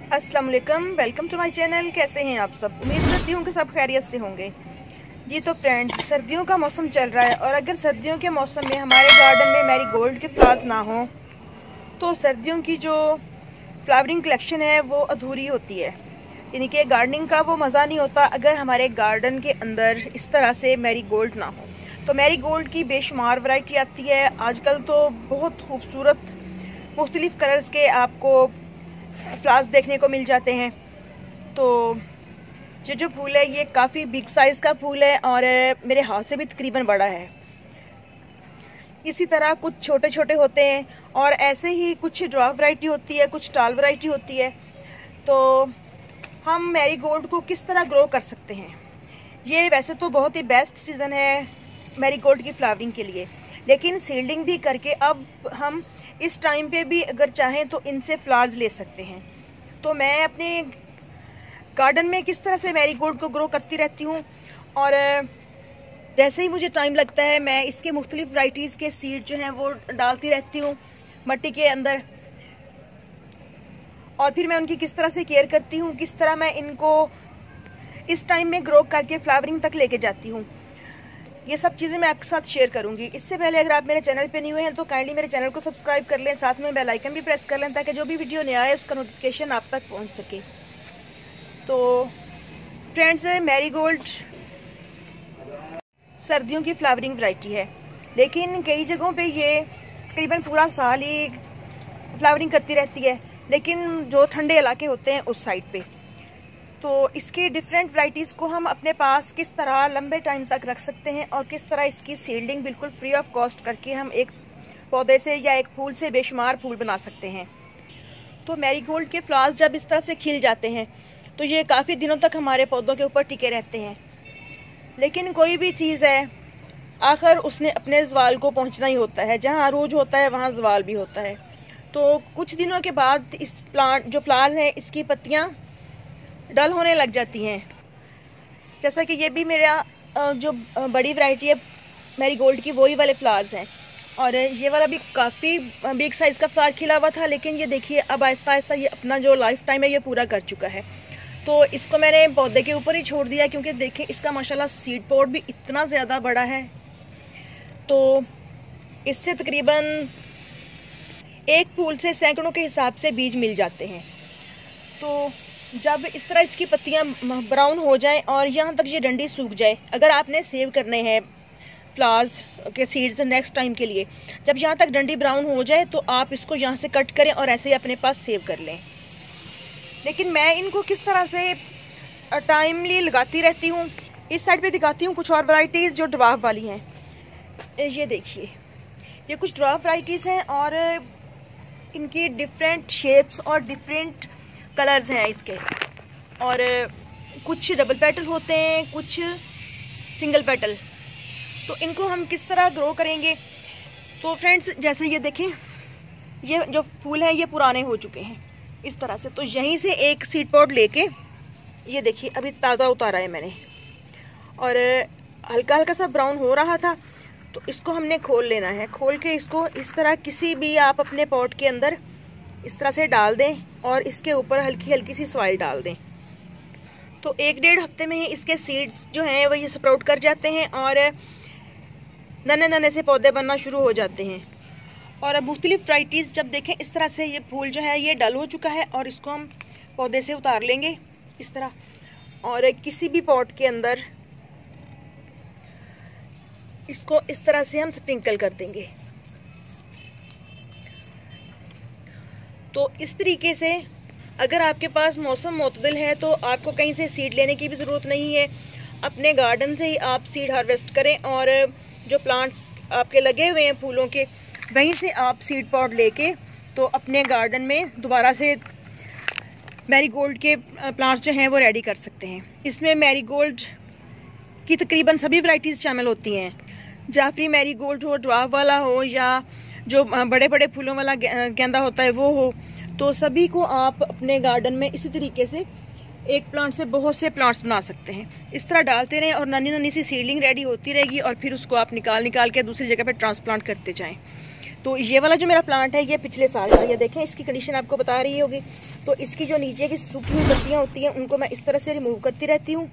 अस्सलाम वालेकुम, welcome to my channel. कैसे हैं आप सब? उम्मीद करती हूँ कि सब खैरियत से होंगे। जी तो फ्रेंड्स, सर्दियों का मौसम चल रहा है और अगर सर्दियों के मौसम में हमारे गार्डन में मैरीगोल्ड के फ्लावर्स ना हो तो सर्दियों की जो फ्लावरिंग कलेक्शन है वो अधूरी होती है। यानी कि गार्डनिंग का वो मज़ा नहीं होता अगर हमारे गार्डन के अंदर इस तरह से मैरीगोल्ड ना हो। तो मैरीगोल्ड की बेशुमार वैरायटी आती है आजकल, तो बहुत खूबसूरत मुख्तलिफ कलर्स के आपको फ्लावर्स देखने को मिल जाते हैं। तो ये जो फूल है ये काफ़ी बिग साइज़ का फूल है और मेरे हाथ से भी तकरीबन बड़ा है। इसी तरह कुछ छोटे छोटे होते हैं और ऐसे ही कुछ ड्वार्फ वैरायटी होती है, कुछ टाल वैरायटी होती है। तो हम मैरीगोल्ड को किस तरह ग्रो कर सकते हैं? ये वैसे तो बहुत ही बेस्ट सीज़न है मैरीगोल्ड की फ्लावरिंग के लिए, लेकिन सीडलिंग भी करके अब हम इस टाइम पे भी अगर चाहें तो इनसे फ्लावर्स ले सकते हैं। तो मैं अपने गार्डन में किस तरह से मैरीगोल्ड को ग्रो करती रहती हूँ और जैसे ही मुझे टाइम लगता है मैं इसके मुख्तलिफ वैरायटीज़ के सीड जो हैं वो डालती रहती हूँ मिट्टी के अंदर, और फिर मैं उनकी किस तरह से केयर करती हूँ, किस तरह मैं इनको इस टाइम में ग्रो करके फ्लावरिंग तक लेके जाती हूँ। ये सब चीज़ें मैं आपके साथ शेयर करूंगी। इससे पहले अगर आप मेरे चैनल पे न्यू हैं तो काइंडली मेरे चैनल को सब्सक्राइब कर लें, साथ में बेल आइकन भी प्रेस कर लें ताकि जो भी वीडियो नया है उसका नोटिफिकेशन आप तक पहुंच सके। तो फ्रेंड्स, मैरीगोल्ड सर्दियों की फ्लावरिंग वैरायटी है, लेकिन कई जगहों पे ये तकरीबन पूरा साल ही फ्लावरिंग करती रहती है, लेकिन जो ठंडे इलाके होते हैं उस साइड पे। तो इसके डिफरेंट वैरायटीज़ को हम अपने पास किस तरह लंबे टाइम तक रख सकते हैं और किस तरह इसकी सीडलिंग बिल्कुल फ्री ऑफ कॉस्ट करके हम एक पौधे से या एक फूल से बेशुमार फूल बना सकते हैं। तो मैरीगोल्ड के फ्लावर्स जब इस तरह से खिल जाते हैं तो ये काफ़ी दिनों तक हमारे पौधों के ऊपर टिके रहते हैं। लेकिन कोई भी चीज़ है आखिर उसने अपने ज़वाल को पहुंचना ही होता है, जहां अरूज होता है वहां ज़वाल भी होता है। तो कुछ दिनों के बाद इस प्लांट जो फ्लावर्स हैं इसकी पत्तियां डल होने लग जाती हैं। जैसा कि ये भी मेरा जो बड़ी वैरायटी है मैरीगोल्ड की वही वाले फ्लावर्स हैं, और ये वाला भी काफ़ी बिग साइज़ का फ्लावर खिला हुआ था, लेकिन ये देखिए अब आहिस्ता आहिस्ता ये अपना जो लाइफ टाइम है ये पूरा कर चुका है। तो इसको मैंने पौधे के ऊपर ही छोड़ दिया क्योंकि देखिए इसका माशाल्लाह सीड पॉट भी इतना ज़्यादा बड़ा है। तो इससे तकरीबन एक फूल से सैकड़ों के हिसाब से बीज मिल जाते हैं। तो जब इस तरह इसकी पत्तियां ब्राउन हो जाएं और यहाँ तक ये डंडी सूख जाए, अगर आपने सेव करने हैं फ्लावर्स के सीड्स नेक्स्ट टाइम के लिए, जब यहाँ तक डंडी ब्राउन हो जाए तो आप इसको यहाँ से कट करें और ऐसे ही अपने पास सेव कर लें। लेकिन मैं इनको किस तरह से टाइमली लगाती रहती हूँ, इस साइड पे दिखाती हूँ कुछ और वैरायटीज़ जो ड्वार्फ वाली हैं। ये देखिए, ये कुछ ड्वार्फ वैरायटीज़ हैं और इनकी डिफरेंट शेप्स और डिफरेंट कलर्स हैं इसके, और कुछ डबल पेटल होते हैं, कुछ सिंगल पेटल। तो इनको हम किस तरह ग्रो करेंगे? तो फ्रेंड्स, जैसे ये देखें, ये जो फूल हैं ये पुराने हो चुके हैं इस तरह से। तो यहीं से एक सीड पॉट लेके, ये देखिए अभी ताज़ा उतारा है मैंने और हल्का हल्का सा ब्राउन हो रहा था, तो इसको हमने खोल लेना है। खोल के इसको इस तरह किसी भी आप अपने पॉट के अंदर इस तरह से डाल दें और इसके ऊपर हल्की हल्की सी सॉइल डाल दें। तो 1-1.5 हफ्ते में ही इसके सीड्स जो हैं वो ये स्प्राउट कर जाते हैं और नन्हे नन्हे से पौधे बनना शुरू हो जाते हैं। और अब मुख्तलिफ वैरायटीज़ जब देखें इस तरह से ये फूल जो है ये डल हो चुका है और इसको हम पौधे से उतार लेंगे इस तरह, और किसी भी पॉट के अंदर इसको इस तरह से हम स्प्रिंकल कर देंगे। तो इस तरीके से अगर आपके पास मौसम मोतदिल है तो आपको कहीं से सीड लेने की भी ज़रूरत नहीं है, अपने गार्डन से ही आप सीड हार्वेस्ट करें और जो प्लांट्स आपके लगे हुए हैं फूलों के, वहीं से आप सीड पॉट लेके तो अपने गार्डन में दोबारा से मैरीगोल्ड के प्लांट्स जो हैं वो रेडी कर सकते हैं। इसमें मैरीगोल्ड की तकरीबन सभी वैरायटीज़ शामिल होती हैं, जाफरी मैरीगोल्ड हो, ड्वार्फ वाला हो, या जो बड़े बड़े फूलों वाला गेंदा होता है वो हो। तो सभी को आप अपने गार्डन में इसी तरीके से एक प्लांट से बहुत से प्लांट्स बना सकते हैं। इस तरह डालते रहें और नन्ही नन्ही सी सीडलिंग रेडी होती रहेगी और फिर उसको आप निकाल के दूसरी जगह पर ट्रांसप्लांट करते जाएं। तो ये वाला जो मेरा प्लांट है ये पिछले साल का, ये देखें इसकी कंडीशन आपको बता रही होगी, तो इसकी जो नीचे की सूखी हुई पत्तियाँ होती हैं उनको मैं इस तरह से रिमूव करती रहती हूँ।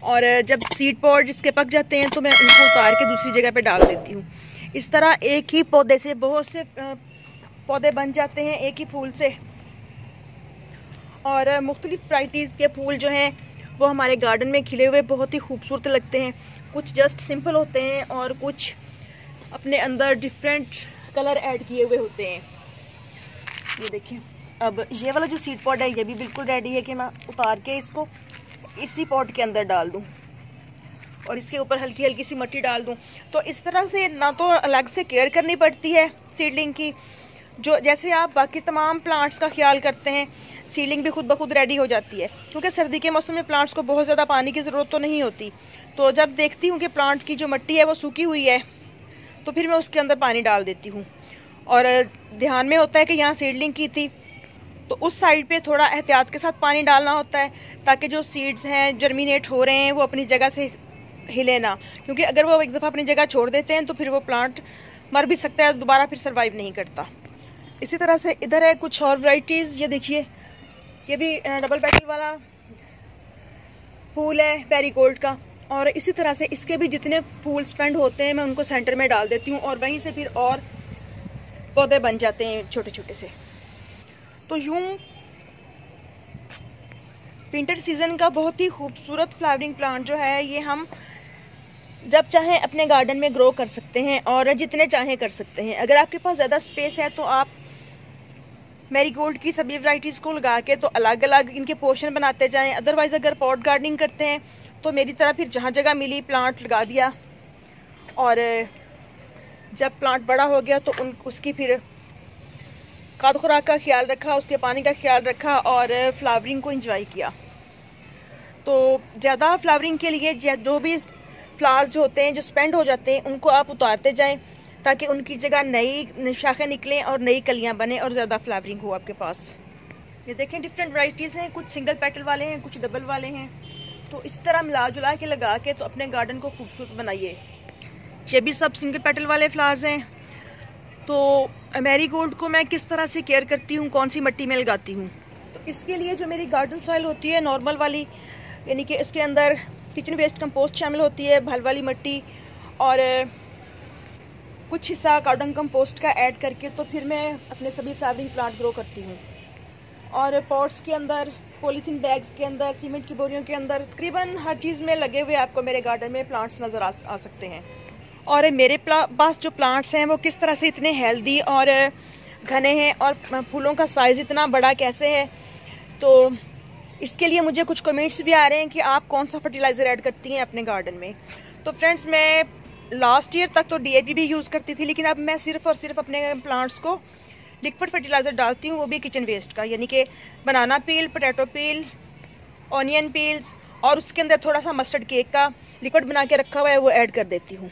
और जब सीड पॉड जिसके पक जाते हैं तो मैं उनको उतार के दूसरी जगह पे डाल देती हूँ। इस तरह एक ही पौधे से बहुत से पौधे बन जाते हैं, एक ही फूल से। और मुख्तलिफ वैराइटीज़ के फूल जो हैं वो हमारे गार्डन में खिले हुए बहुत ही खूबसूरत लगते हैं। कुछ जस्ट सिंपल होते हैं और कुछ अपने अंदर डिफरेंट कलर ऐड किए हुए होते हैं। ये देखिए, अब ये वाला जो सीड पॉड है ये भी बिल्कुल रेडी है कि मैं उतार के इसको इसी पॉट के अंदर डाल दूं और इसके ऊपर हल्की हल्की सी मिट्टी डाल दूं। तो इस तरह से ना तो अलग से केयर करनी पड़ती है सीडलिंग की, जो जैसे आप बाकी तमाम प्लांट्स का ख्याल करते हैं, सीडलिंग भी खुद ब खुद रेडी हो जाती है। क्योंकि सर्दी के मौसम में प्लांट्स को बहुत ज़्यादा पानी की ज़रूरत तो नहीं होती। तो जब देखती हूँ कि प्लांट्स की जो मिट्टी है वो सूखी हुई है तो फिर मैं उसके अंदर पानी डाल देती हूँ। और ध्यान में होता है कि यहाँ सीडलिंग की थी तो उस साइड पे थोड़ा एहतियात के साथ पानी डालना होता है ताकि जो सीड्स हैं जर्मिनेट हो रहे हैं वो अपनी जगह से हिले ना। क्योंकि अगर वो एक दफ़ा अपनी जगह छोड़ देते हैं तो फिर वो प्लांट मर भी सकता है, दोबारा फिर सर्वाइव नहीं करता। इसी तरह से इधर है कुछ और वैराइटीज़। ये देखिए, ये भी डबल पेटल वाला फूल है पैरीगोल्ड का। और इसी तरह से इसके भी जितने फूल स्पेंड होते हैं मैं उनको सेंटर में डाल देती हूँ और वहीं से फिर और पौधे बन जाते हैं छोटे छोटे से। तो यूं विंटर सीजन का बहुत ही खूबसूरत फ्लावरिंग प्लांट जो है ये हम जब चाहें अपने गार्डन में ग्रो कर सकते हैं और जितने चाहें कर सकते हैं। अगर आपके पास ज़्यादा स्पेस है तो आप मैरीगोल्ड की सभी वैराइटीज़ को लगा के तो अलग अलग इनके पोर्शन बनाते जाएं। अदरवाइज़ अगर पॉट गार्डनिंग करते हैं तो मेरी तरह फिर जहाँ जगह मिली प्लांट लगा दिया और जब प्लांट बड़ा हो गया तो उसकी फिर खाद खुराक का ख्याल रखा, उसके पानी का ख्याल रखा और फ्लावरिंग को एंजॉय किया। तो ज़्यादा फ्लावरिंग के लिए जो भी फ्लावर्स जो होते हैं जो स्पेंड हो जाते हैं उनको आप उतारते जाएं ताकि उनकी जगह नई शाखें निकलें और नई कलियां बने और ज़्यादा फ्लावरिंग हो आपके पास। ये देखें, डिफरेंट वैराइटीज़ हैं, कुछ सिंगल पेटल वाले हैं, कुछ डबल वाले हैं। तो इस तरह मिला जुला के लगा के तो अपने गार्डन को खूबसूरत बनाइए। ये भी सब सिंगल पेटल वाले फ्लावर्स हैं। तो मैरीगोल्ड को मैं किस तरह से केयर करती हूँ, कौन सी मिट्टी में लगाती हूँ, तो इसके लिए जो मेरी गार्डन सॉइल होती है नॉर्मल वाली, यानी कि इसके अंदर किचन वेस्ट कंपोस्ट शामिल होती है, भल वाली मिट्टी और कुछ हिस्सा कार्डन कंपोस्ट का ऐड करके तो फिर मैं अपने सभी फ्लावरिंग प्लांट ग्रो करती हूँ। और पॉट्स के अंदर, पॉलीथीन बैग्स के अंदर, सीमेंट की बोरियों के अंदर तकरीबन हर चीज़ में लगे हुए आपको मेरे गार्डन में प्लांट्स नज़र आ सकते हैं। और मेरे पास जो प्लांट्स हैं वो किस तरह से इतने हेल्दी और घने हैं और फूलों का साइज़ इतना बड़ा कैसे है, तो इसके लिए मुझे कुछ कमेंट्स भी आ रहे हैं कि आप कौन सा फर्टिलाइज़र ऐड करती हैं अपने गार्डन में। तो फ्रेंड्स, मैं लास्ट ईयर तक तो DAP भी यूज़ करती थी, लेकिन अब मैं सिर्फ़ और सिर्फ अपने प्लांट्स को लिक्विड फर्टिलाइज़र डालती हूँ, वो भी किचन वेस्ट का, यानी कि बनाना पील, पोटैटो पील, ऑनियन पील्स और उसके अंदर थोड़ा सा मस्टर्ड केक का लिक्विड बना के रखा हुआ है वो ऐड कर देती हूँ।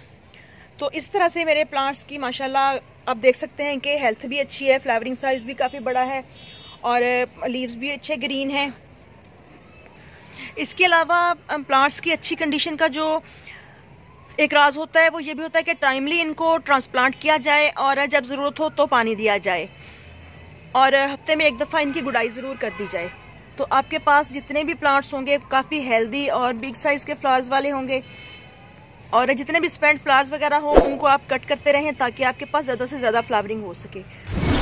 तो इस तरह से मेरे प्लांट्स की माशाल्लाह आप देख सकते हैं कि हेल्थ भी अच्छी है, फ्लावरिंग साइज़ भी काफ़ी बड़ा है और लीव्स भी अच्छे ग्रीन हैं। इसके अलावा प्लांट्स की अच्छी कंडीशन का जो एक राज होता है वो ये भी होता है कि टाइमली इनको ट्रांसप्लांट किया जाए और जब ज़रूरत हो तो पानी दिया जाए और हफ्ते में एक दफ़ा इनकी गुड़ाई ज़रूर कर दी जाए। तो आपके पास जितने भी प्लांट्स होंगे काफ़ी हेल्दी और बिग साइज़ के फ्लावर्स वाले होंगे और जितने भी स्पेंड फ्लावर्स वगैरह हो उनको आप कट करते रहें ताकि आपके पास ज़्यादा से ज़्यादा फ्लावरिंग हो सके।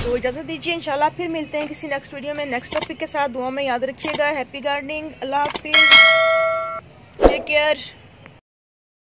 तो इजाज़त दीजिए, इंशाल्लाह फिर मिलते हैं किसी नेक्स्ट वीडियो में नेक्स्ट टॉपिक के साथ। दुआ में याद रखिएगा। हैप्पी गार्डनिंग, अल्लाह हाफिज़, टेक केयर।